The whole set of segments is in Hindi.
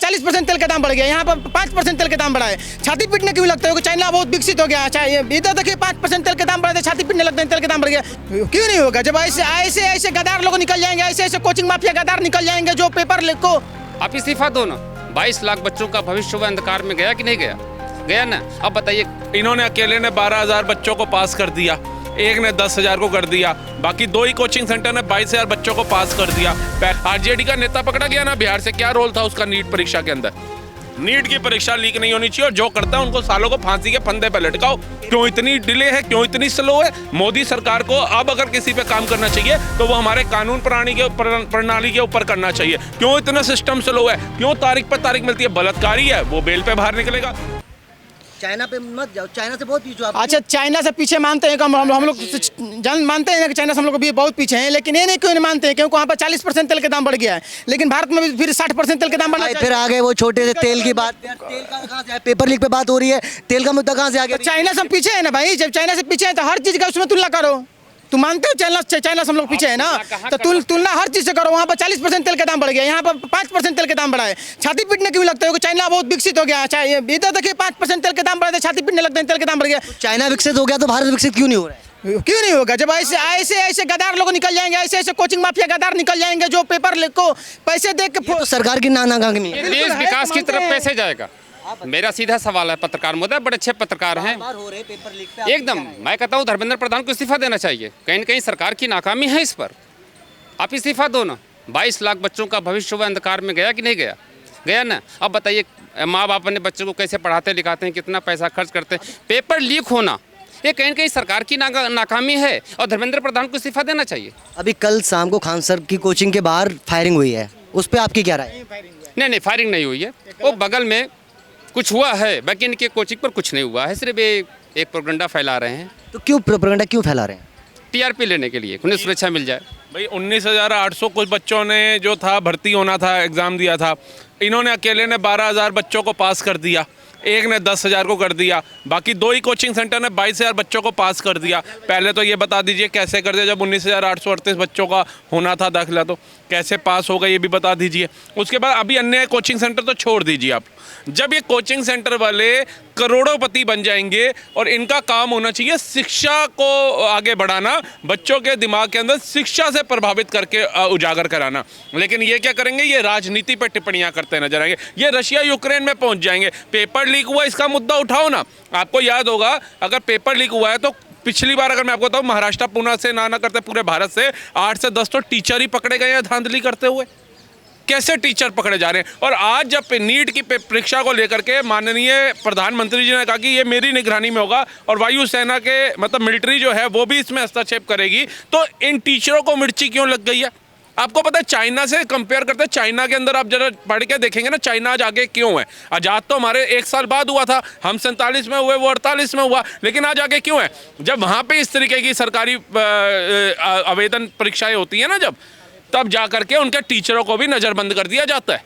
40% तेल का दाम बढ़ गया, यहाँ पर 5% तेल का दाम बढ़ा है। छाती पीटने क्यों लगता है? चाइना बहुत विकसित हो गया। अच्छा इधर देखिए 5% तेल का दाम बढ़ा, छाती पीटने लगते हैं तेल का दाम बढ़ गया। क्यों नहीं होगा? जब ऐसे ऐसे ऐसे गद्दार लोग निकल जाएंगे, ऐसे ऐसे कोचिंग माफिया गद्दार निकल जाएंगे जो पेपर लिखो। आप इस्तीफा दो ना। 22 लाख बच्चों का भविष्य वो अंधकार में गया कि नहीं गया? गया ना। अब बताइए, इन्होंने अकेले ने 12,000 बच्चों को पास कर दिया, एक ने 10,000 को कर दिया, बाकी 2 ही कोचिंग सेंटर ने 22,000 बच्चों को पास कर दिया। आरजेडी का नेता पकड़ा गया ना बिहार से, क्या रोल था उसका नीट परीक्षा के अंदर? नीट की परीक्षा लीक नहीं होनी चाहिए और जो करता है उनको सालों को फांसी के फंदे पे लटकाओ। क्यों इतनी डिले है, क्यों इतनी स्लो है? मोदी सरकार को अब अगर किसी पे काम करना चाहिए तो वो हमारे कानून प्रणाली के ऊपर करना चाहिए। क्यों इतना सिस्टम स्लो है? क्यों तारीख पर तारीख मिलती है? बलात्कारी है वो बेल पे बाहर निकलेगा। चाइना पे मत जाओ, चाइना से बहुत पीछे आप। अच्छा चाइना से पीछे मानते हैं, हम लोग जान मानते हैं कि चाइना से हम लोग भी बहुत पीछे हैं, लेकिन ये नहीं क्यों नहीं मानते हैं? क्योंकि वहाँ पर 40% तेल का दाम बढ़ गया है, लेकिन भारत में भी फिर 60% तेल का दाम बढ़ा। फिर आ गए वो छोटे से तेल की बात। तेल का कहाँ से? पेपर लीक पे बात हो रही है, तेल का मुद्दा कहाँ से आ गया? चाइना से पीछे है ना भाई। जब चाइना से पीछे है तो हर चीज का उसमें तुलना करो। तुम मानते हो चाइना से हम लोग पीछे है ना, तो तुलना हर चीज से करो। वहाँ पर 40% तेल का दाम बढ़ गया, यहाँ पर 5% तेल का दाम बढ़ा है। छाती पीटने क्यों लगता है? चाइना बहुत विकसित हो गया। अच्छा इधर देखिए 5% तेल का दाम बढ़ा, छाती पीटने लगते हैं तेल का दाम बढ़ गया। चाइना विकसित हो गया तो भारत विकसित क्यों नहीं हो रहा है? क्यों नहीं होगा? जब ऐसे ऐसे ऐसे गद्दार लोग निकल जाएंगे, ऐसे ऐसे कोचिंग माफिया गद्दार निकल जाएंगे जो पेपर लिखो पैसे दे के। तो सरकार की नाकामी है। देश विकास की तरफ कैसे जाएगा? मेरा सीधा सवाल है। पत्रकार महोदय बड़े अच्छे पत्रकार हैं एकदम। मैं कहता हूँ धर्मेंद्र प्रधान को इस्तीफा देना चाहिए। कहीं न कहीं सरकार की नाकामी है इस पर। आप इस्तीफा दो ना। 22 लाख बच्चों का भविष्य वो अंधकार में गया कि नहीं गया? गया ना। अब बताइए, माँ बाप अपने बच्चों को कैसे पढ़ाते लिखाते हैं, कितना पैसा खर्च करते हैं। पेपर लीक होना ये कहीं न कहीं सरकार की नाकामी है और धर्मेंद्र प्रधान को इस्तीफा देना चाहिए। अभी कल शाम को खान सर की कोचिंग के बाहर फायरिंग हुई है, उस पर आपकी क्या राय है? नहीं, फायरिंग नहीं हुई है। वो बगल में कुछ हुआ है, बाकी इनके कोचिंग पर कुछ नहीं हुआ है। सिर्फ एक प्रोपेगेंडा फैला रहे हैं। तो क्यों प्रोपेगेंडा क्यों फैला रहे हैं? टीआरपी लेने के लिए, उन्हें सुरक्षा मिल जाए। भाई 19,800 कुछ बच्चों ने जो था भर्ती होना था, एग्ज़ाम दिया था, इन्होंने अकेले ने 12,000 बच्चों को पास कर दिया, एक ने 10,000 को कर दिया, बाकी 2 ही कोचिंग सेंटर ने 22,000 बच्चों को पास कर दिया। पहले तो ये बता दीजिए कैसे कर दिया? जब 19,838 बच्चों का होना था दाखिला तो कैसे पास होगा ये भी बता दीजिए। उसके बाद अभी अन्य कोचिंग सेंटर तो छोड़ दीजिए आप। जब ये कोचिंग सेंटर वाले करोड़ोंपति बन जाएंगे और इनका काम होना चाहिए शिक्षा को आगे बढ़ाना, बच्चों के दिमाग के अंदर शिक्षा से प्रभावित करके उजागर कराना, लेकिन ये क्या करेंगे? ये राजनीति पर टिप्पणियां करते नजर आएंगे। ये रशिया यूक्रेन में पहुंच जाएंगे। पेपर लीक हुआ, इसका मुद्दा उठाओ ना। आपको याद होगा, अगर पेपर लीक हुआ है तो पिछली बार अगर मैं आपको बताऊं, महाराष्ट्र पुणे से ना करते पूरे भारत से 8 से 10 तो टीचर ही पकड़े गए हैं धांधली करते हुए। कैसे टीचर पकड़े जा रहे हैं? और आज जब नीट की परीक्षा को लेकर के माननीय प्रधानमंत्री जी ने कहा कि ये मेरी निगरानी में होगा और वायुसेना के मतलब मिलिट्री जो है वो भी इसमें हस्तक्षेप करेगी, तो इन टीचरों को मिर्ची क्यों लग गई है? आपको पता है चाइना से कंपेयर करते हैं, चाइना के अंदर आप जरा पढ़ के देखेंगे ना, चाइना आज आगे क्यों है? आज़ाद तो हमारे 1 साल बाद हुआ था, हम 47 में हुए, वो 48 में हुआ, लेकिन आज आगे क्यों है? जब वहाँ पे इस तरीके की सरकारी आवेदन परीक्षाएं होती है ना, जब तब जा करके उनके टीचरों को भी नज़रबंद कर दिया जाता है,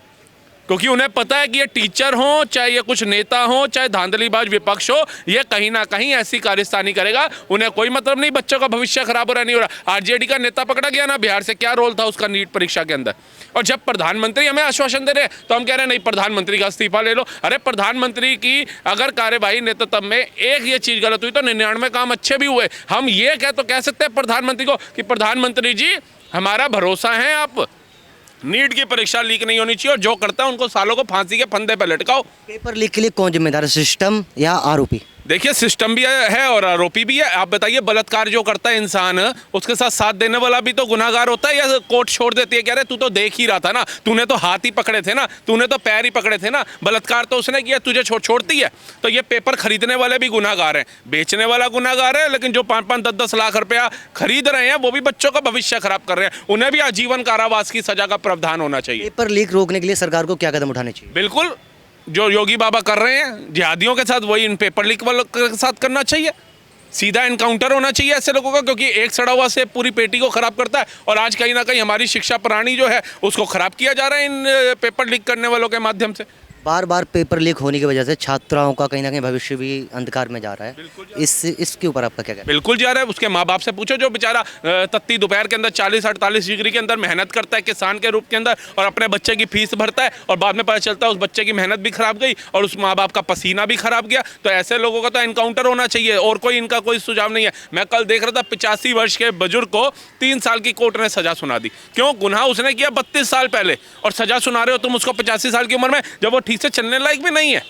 क्योंकि उन्हें पता है कि ये टीचर हो, चाहे ये कुछ नेता हो, चाहे धांधलीबाज विपक्ष हो, ये कहीं ना कहीं ऐसी कार्यस्तानी करेगा। उन्हें कोई मतलब नहीं बच्चों का भविष्य खराब हो रहा नहीं हो रहा। आरजेडी का नेता पकड़ा गया ना बिहार से, क्या रोल था उसका नीट परीक्षा के अंदर? और जब प्रधानमंत्री हमें आश्वासन दे रहे हैं तो हम कह रहे हैं नहीं, प्रधानमंत्री का इस्तीफा ले लो। अरे प्रधानमंत्री की अगर कार्यवाही नेतृत्व में एक ये चीज़ गलत हुई तो 99 काम अच्छे भी हुए। हम ये कह सकते हैं प्रधानमंत्री को कि प्रधानमंत्री जी हमारा भरोसा है, आप नीट की परीक्षा लीक नहीं होनी चाहिए और जो करता है उनको सालों को फांसी के फंदे पर लटकाओ। पेपर लीक के लिए कौन जिम्मेदार है, सिस्टम या आरोपी? देखिए सिस्टम भी है और आरोपी भी है। आप बताइए, बलात्कार जो करता है इंसान, उसके साथ देने वाला भी तो गुनाहगार होता है या कोर्ट छोड़ देती है? कह रहे तू तो देख ही रहा था ना, तूने तो हाथ ही पकड़े थे ना, तूने तो पैर ही पकड़े थे ना, बलात्कार तो उसने किया, तुझे छोड़ती है? तो ये पेपर खरीदने वाले भी गुनाहगार हैं, बेचने वाला गुनाहगार है, लेकिन जो 5-5, 10-10 लाख रुपया खरीद रहे हैं वो भी बच्चों का भविष्य खराब कर रहे हैं। उन्हें भी आजीवन कारावास की सजा का प्रावधान होना चाहिए। पेपर लीक रोकने के लिए सरकार को क्या कदम उठाने चाहिए? बिल्कुल जो योगी बाबा कर रहे हैं जिहादियों के साथ, वही इन पेपर लीक वालों के साथ करना चाहिए। सीधा इनकाउंटर होना चाहिए ऐसे लोगों का, क्योंकि एक सड़ा हुआ से पूरी पेटी को खराब करता है और आज कहीं ना कहीं हमारी शिक्षा प्रणाली जो है उसको खराब किया जा रहा है इन पेपर लीक करने वालों के माध्यम से। बार बार पेपर लीक होने की वजह से छात्राओं का कहीं ना कहीं भविष्य भी अंधकार में जा रहा है। इसके ऊपर आपका क्या कहना है? बिल्कुल जा रहा है। उसके माँ बाप से पूछो जो बेचारा तत्ती दोपहर के अंदर 40-48 डिग्री के अंदर मेहनत करता है किसान के रूप के अंदर और अपने बच्चे की फीस भरता है और बाद में पता चलता है उस बच्चे की मेहनत भी खराब गई और उस माँ बाप का पसीना भी खराब गया। तो ऐसे लोगों का तो एनकाउंटर होना चाहिए और कोई इनका कोई सुझाव नहीं है। मैं कल देख रहा था 85 वर्ष के बुजुर्ग को 3 साल की कोर्ट ने सजा सुना दी। क्यों? गुनाह उसने किया 32 साल पहले और सजा सुना रहे हो तुम उसको 85 साल की उम्र में, जब वो ठीक से चलने लायक भी नहीं है।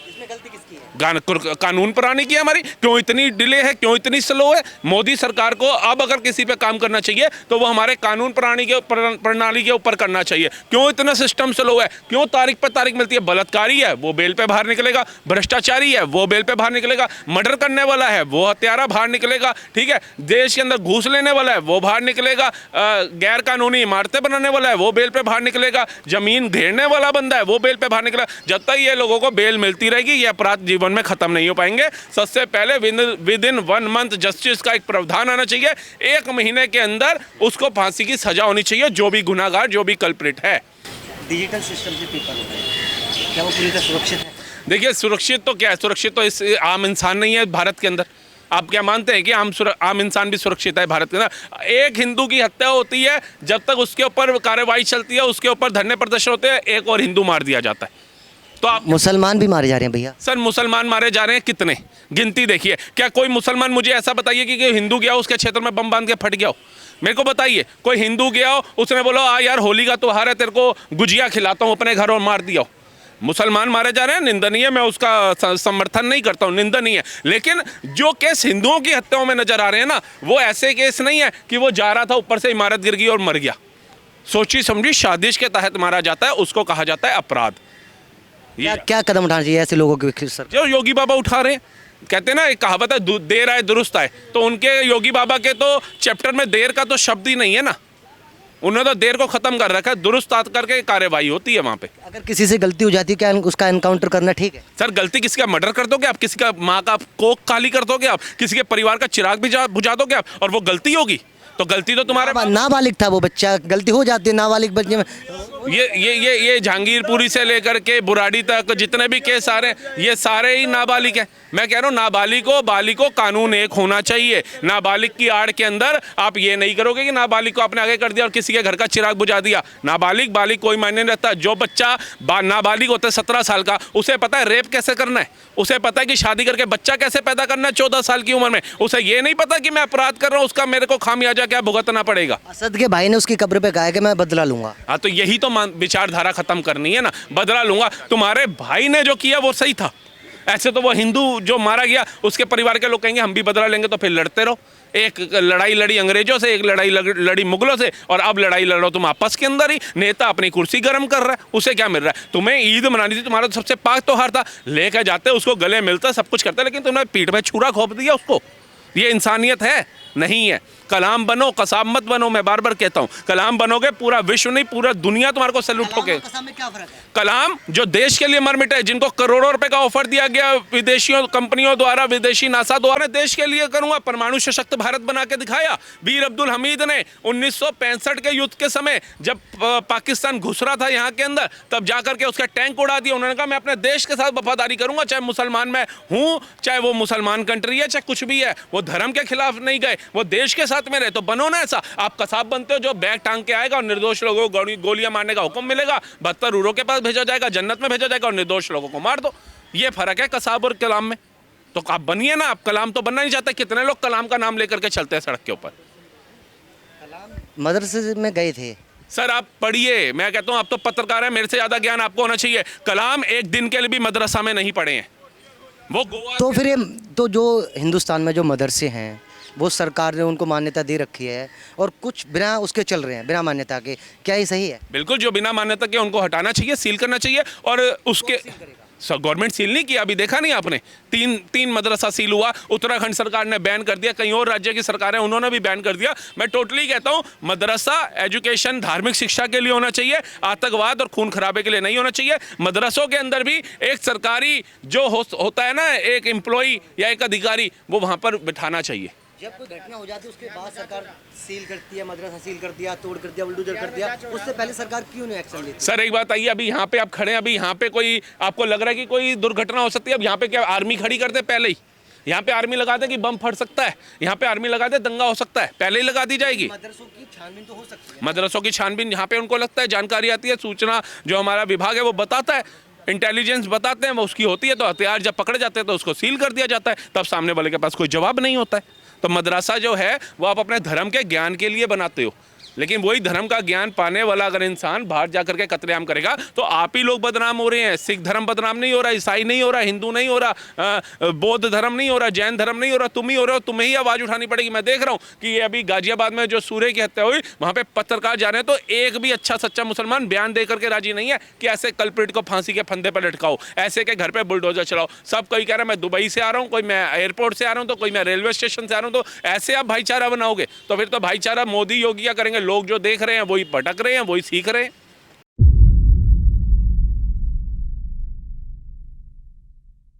कानून प्रणाली की हमारी क्यों इतनी डिले है, क्यों इतनी स्लो है? मोदी सरकार को अब अगर किसी पे काम करना चाहिए तो वो हमारे कानून प्रणाली के ऊपर करना चाहिए। क्यों इतना सिस्टम स्लो है? क्यों तारीख पे तारीख मिलती है? बलात्कारी है वो बेल पे बाहर निकलेगा, भ्रष्टाचारी है वो बेल पे बाहर निकलेगा, मर्डर करने वाला है वो हत्यारा बाहर निकलेगा, ठीक है, देश के अंदर घूस लेने वाला है वो बाहर निकलेगा, गैर कानूनी इमारतें बनाने वाला है वो बेल पे बाहर निकलेगा, जमीन घेरने वाला बंदा है वो बेल पे बाहर निकलेगा। जब तक ये लोगों को बेल मिलती रहेगी ये अपराध जीवन में खत्म नहीं हो पाएंगे। सबसे पहले विद इन 1 मंथ जस्टिस का एक प्रावधान आना चाहिए। 1 महीने के अंदर उसको फांसी की सजा होनी चाहिए जो भी गुनाहगार, जो भी कल्प्रिट है। डिजिटल सिस्टम से पेपर हो रहे हैं, क्या वो पूरी तरह सुरक्षित है? देखिए सुरक्षित तो क्या है, सुरक्षित तो इस आम इंसान नहीं है भारत के अंदर। आप क्या मानते हैं कि आम इंसान भी सुरक्षित है भारत के अंदर? एक हिंदू की हत्या होती है, जब तक उसके ऊपर कार्रवाई चलती है, उसके ऊपर धरने प्रदर्शन होते हैं, एक और हिंदू मार दिया जाता है। तो आप मुसलमान भी मारे जा रहे हैं भैया। सर मुसलमान मारे जा रहे हैं कितने? गिनती देखिए। क्या कोई मुसलमान मुझे ऐसा बताइए कि हिंदू गया उसके क्षेत्र में बम बांध के फट गया हो? मेरे को बताइए। कोई हिंदू गया हो उसने बोला आ यार होली का त्योहार है तेरे को गुजिया खिलाता हूँ अपने घर और मार दिया हो? मुसलमान मारे जा रहे हैं, निंदनीय है, मैं उसका समर्थन नहीं करता हूँ, निंदनीय है। लेकिन जो केस हिंदुओं की हत्याओं में नजर आ रहे हैं ना, वो ऐसे केस नहीं है कि वो जा रहा था ऊपर से इमारत गिर गई और मर गया। सोची समझी साजिश के तहत मारा जाता है, उसको कहा जाता है अपराध। क्या कदम उठाना चाहिए ऐसे लोगों के? सर जो योगी बाबा उठा रहे हैं, कहते हैं ना एक कहावत है देर आए दुरुस्त आए, तो उनके योगी बाबा के तो चैप्टर में देर का तो शब्द ही नहीं है ना। उन्होंने तो देर को खत्म कर रखा है, दुरुस्त करके कार्रवाई होती है वहाँ पे। अगर किसी से गलती हो जाती है क्या उसका एनकाउंटर करना ठीक है? सर गलती किसी का मर्डर कर दोगे आप? किसी का माँ का कोख काली कर दोगे आप? किसी के परिवार का चिराग भी बुझा दोगे आप? और वो गलती होगी तो गलती तो तुम्हारे नाबालिग था वो बच्चा, गलती हो जाती है नाबालिग बच्चे में। ये जहांगीरपुरी से लेकर के बुराड़ी तक जितने भी केस आ रहे हैं ये सारे ही नाबालिग हैं। मैं कह रहा हूँ नाबालिग बालिग कानून एक होना चाहिए। नाबालिग की आड़ के अंदर आप ये नहीं करोगे कि नाबालिग को आपने आगे कर दिया और किसी के घर का चिराग बुझा दिया। नाबालिग बालिग कोई मायने नहीं रहता। जो बच्चा नाबालिग होता है 17 साल का, उसे पता है रेप कैसे करना है, उसे पता है कि शादी करके बच्चा कैसे पैदा करना है 14 साल की उम्र में। उसे ये नहीं पता कि मैं अपराध कर रहा हूँ, उसका मेरे को खामियाजा क्या भुगतना पड़ेगा। असद के भाई ने उसकी कब्र पे कहा कि मैं बदला लूंगा। हाँ तो यही तो विचारधारा खत्म करनी है ना, बदला लूंगा। तुम्हारे भाई ने जो किया वो सही था। ऐसे तो वो हिंदू जो मारा गया उसके परिवार के लोग कहेंगे हम भी बदला लेंगे, तो फिर लड़ते रहो। एक लड़ाई लड़ी अंग्रेजों से, एक लड़ाई लड़ी मुगलों से, और अब लड़ाई लड़ो तुम आपस के अंदर ही। नेता अपनी कुर्सी गर्म कर रहा है, उसे क्या मिल रहा है? तुम्हें ईद मनानी थी, तुम्हारा तो सबसे पाक त्योहार था, लेकर जाते उसको, गले मिलता, सब कुछ करते, लेकिन तुमने पीठ में छुरा घोंप दिया उसको। ये इंसानियत है? नहीं है। कलाम बनो, कसाब मत बनो। मैं बार बार कहता हूँ कलाम बनोगे पूरा विश्व नहीं पूरा दुनिया तुम्हारे को सैल्यूट ठोके। कलाम जो देश के लिए मर मिटे, जिनको करोड़ों रुपए का ऑफर दिया गया विदेशियों कंपनियों द्वारा, विदेशी नासा द्वारा, देश के लिए करूंगा, परमाणु सशक्त भारत बना के दिखाया। वीर अब्दुल हमीद ने 1965 के युद्ध के समय जब पाकिस्तान घुस रहा था यहाँ के अंदर, तब जाकर के उसका टैंक उड़ा दिया। उन्होंने कहा मैं अपने देश के साथ वफादारी करूंगा, चाहे मुसलमान मैं हूँ, चाहे वो मुसलमान कंट्री है, चाहे कुछ भी है। वो धर्म के खिलाफ नहीं गए, वो देश के साथ में रहे। तो बनो ना ऐसा। आप कसाब बनते हो जो बैग टांग के आएगा और निर्दोष लोगों को गोलियां मारने का हुक्म मिलेगा, 72 हूरों के पास भेजा जाएगा, जन्नत में भेजा जाएगा, और निर्दोष लोगों को मार दो। ये फर्क है कसाब और कलाम में। तो आप बनिए ना, आप कलाम तो बनना नहीं चाहते। कितने लोग कलाम का नाम लेकर के चलते हैं सड़क के ऊपर। मदरसे में गए थे सर, आप पढ़िए। मैं कहता हूँ आप तो पत्रकार हैं, मेरे से ज्यादा ज्ञान आपको होना चाहिए। कलाम एक दिन के लिए भी मदरसा में नहीं पढ़े हैं। वो गोवा तो फिर तो जो हिंदुस्तान में जो मदरसे हैं वो सरकार ने उनको मान्यता दे रखी है, और कुछ बिना उसके चल रहे हैं, बिना मान्यता के। क्या ये सही है? बिल्कुल, जो बिना मान्यता के उनको हटाना चाहिए, सील करना चाहिए। और उसके गवर्नमेंट सील नहीं किया, अभी देखा नहीं आपने? तीन मदरसा सील हुआ। उत्तराखंड सरकार ने बैन कर दिया, कई और राज्य की सरकारें उन्होंने भी बैन कर दिया। मैं टोटली कहता हूँ मदरसा एजुकेशन धार्मिक शिक्षा के लिए होना चाहिए, आतंकवाद और खून खराबे के लिए नहीं होना चाहिए। मदरसों के अंदर भी एक सरकारी जो होता है ना, एक एम्प्लॉई या एक अधिकारी, वो वहाँ पर बिठाना चाहिए। जब कोई घटना हो जाती है उसके बाद सरकार सील करती है, मदरसा सील कर दिया, तोड़ कर दिया, बुलडोजर कर दिया, उससे पहले सरकार क्यों नहीं एक्शन लेती? सर एक बात आइए, अभी यहाँ पे आप खड़े हैं, अभी यहाँ पे कोई आपको लग रहा है कि कोई दुर्घटना हो सकती है, अब यहाँ पे क्या आर्मी खड़ी कर दे पहले ही? यहाँ पे आर्मी लगा दे कि बम फट सकता है, यहाँ पे आर्मी लगा दे दंगा हो सकता है, पहले ही लगा दी जाएगी। मदरसों की छानबीन तो हो सकती है। मदरसों की छानबीन यहाँ पे उनको लगता है, जानकारी आती है, सूचना जो हमारा विभाग है वो बताता है, इंटेलिजेंस बताते हैं, वो उसकी होती है, तो हथियार जब पकड़े जाते हैं तो उसको सील कर दिया जाता है, तब सामने वाले के पास कोई जवाब नहीं होता है। तो मदरसा जो है वो आप अपने धर्म के ज्ञान के लिए बनाते हो, लेकिन वही धर्म का ज्ञान पाने वाला अगर इंसान बाहर जाकर के कत्लेआम करेगा तो आप ही लोग बदनाम हो रहे हैं। सिख धर्म बदनाम नहीं हो रहा, ईसाई नहीं हो रहा, हिंदू नहीं हो रहा, बौद्ध धर्म नहीं हो रहा, जैन धर्म नहीं हो रहा, तुम ही हो रहे हो, तुम्हें ही आवाज़ उठानी पड़ेगी। मैं देख रहा हूँ कि ये अभी गाजियाबाद में जो सूर्य की हत्या हुई वहाँ पे पत्रकार जा रहे हैं, तो एक भी अच्छा सच्चा मुसलमान बयान दे करके राजी नहीं है कि ऐसे कल्प्रिट को फांसी के फंदे पर लटकाओ, ऐसे के घर पर बुलडोजर चलाओ। सब कोई कह रहा है मैं दुबई से आ रहा हूँ, कोई मैं एयरपोर्ट से आ रहा हूँ, तो कोई मैं रेलवे स्टेशन से आ रहा हूँ। तो ऐसे आप भाईचारा बनाओगे तो फिर तो भाईचारा मोदी योगी क्या करेंगे? लोग जो देख रहे हैं वही भटक रहे हैं, वही सीख रहे हैं।